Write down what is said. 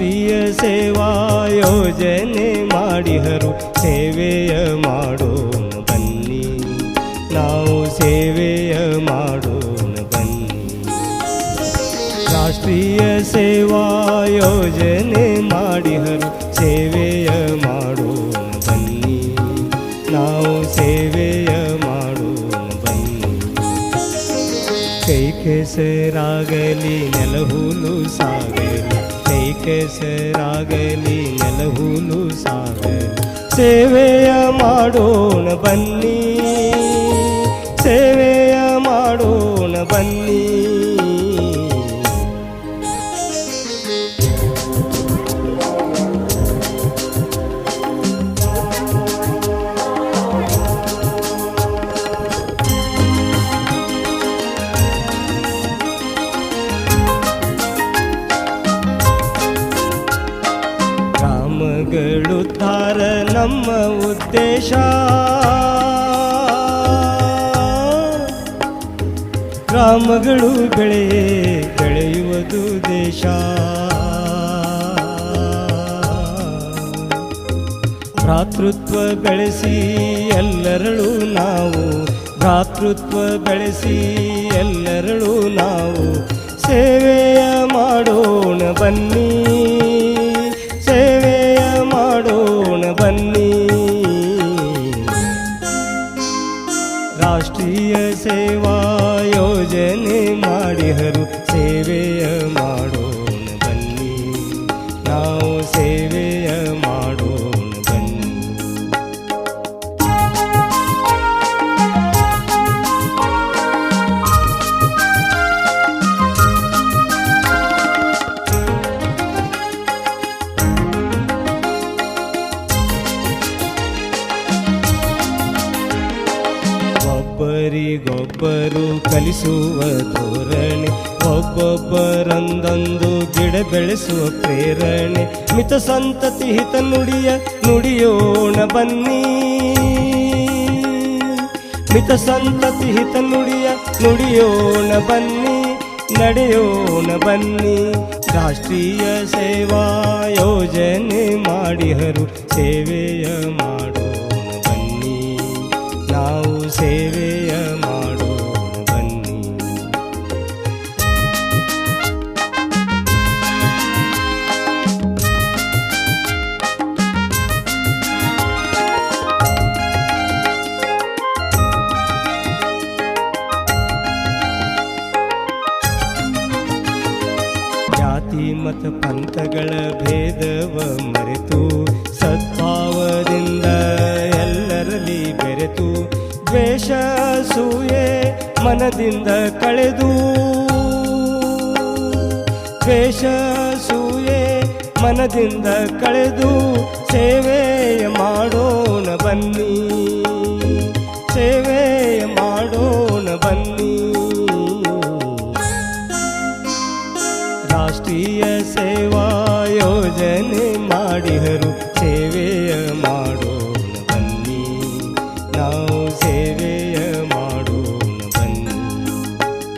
ರಾಷ್ಟ್ರೀಯ ಸೇವಾ ಯೋಜನೆ ಮಾಡಿಹರು ಸೇವೆಯ ಮಾಡೋಣ ಬನ್ನಿ, ನಾವು ಸೇವೆಯ ಮಾಡೋಣ ಬನ್ನಿ. ರಾಷ್ಟ್ರೀಯ ಸೇವಾ ಯೋಜನೆ ಮಾಡಿಹರು ಸೇವೆಯ ಮಾಡೋಣ ಬನ್ನಿ, ನಾವು ಸೇವೆಯ ಮಾಡೋಣ ಬನ್ನಿ. ಕೈ ಕೆಸರಾಗಲಿ ನೆಲಹುಲು ಸಾಗಲಿ, ಕೈ ಕೆಸರಾಗಲಿ ನೆಲಹುಲು ಸಾಗಲಿ, ಸೇವೆಯ ಮಾಡೋಣ ಬನ್ನಿ, ಸೇವೆಯ ಮಾಡೋಣ ಬನ್ನಿ. ಗ್ರಾಮಗಳುದ್ಧಾರ ನಮ್ಮ ಉದ್ದೇಶ, ಗ್ರಾಮಗಳು ಬೆಳೆಯುವುದು ದೇಶ. ಭ್ರಾತೃತ್ವ ಬೆಳೆಸಿ ಎಲ್ಲರಳು ನಾವು, ಭ್ರಾತೃತ್ವ ಬೆಳೆಸಿ ಎಲ್ಲರಳು ನಾವು, ಸೇವೆಯ ಮಾಡೋಣ ಬನ್ನಿ, ಸೇವೆಯ ಮಾಡೋಣ ಬನ್ನಿ. ರಾಷ್ಟ್ರೀಯ ಸೇವಾ ಯೋಜನೆ ಮಾಡಿಹರು ಸೇವೆಯ ಮಾಡೋಣ ಬನ್ನಿ, ನಾವು ಸೇವೆಯ ಮಾಡೋಣ ಬನ್ನಿ. ಒಬ್ಬರಿಗೊಬ್ಬರು ಕಲಿಸುವ ಧೋರಣೆ, ಒಬ್ಬೊಬ್ಬರಂದೊಂದು ಗಿಡ ಬೆಳೆಸುವ ಪ್ರೇರಣೆ, ಮಿತ ಸಂತತಿ ಹಿತ ನುಡಿಯೋಣ ಬನ್ನಿ, ಮಿತ ಸಂತತಿ ಹಿತ ನುಡಿಯೋಣ ಬನ್ನಿ, ನಡೆಯೋಣ ಬನ್ನಿ. ರಾಷ್ಟ್ರೀಯ ಸೇವಾ ಯೋಜನೆ ಮಾಡಿಹರು ಸೇವೆಯ ಮಾಡೋಣ ಬನ್ನಿ, ನಾವು ಸೇವೆಯ ಮಾಡೋಣ ಬನ್ನಿ. ಜಾತಿ ಮತ ಪಂಥಗಳ ಭೇದವ ಮರೆತು ಸದ್ಭಾವದಿಂದ ಎಲ್ಲರಲ್ಲಿ ಬೆರೆತು, ದ್ವೇಷ ಸೂಯೆ ಮನದಿಂದ ಕಳೆದು, ದ್ವೇಷ ಸೂಯೆ ಮನದಿಂದ ಕಳೆದು, ಸೇವೆಯ ಮಾಡೋಣ ಬನ್ನಿ, ಸೇವೆಯ ಮಾಡೋಣ ಬನ್ನಿ. ರಾಷ್ಟ್ರೀಯ ಸೇವಾ ಯೋಜನೆ ಮಾಡಿಹರು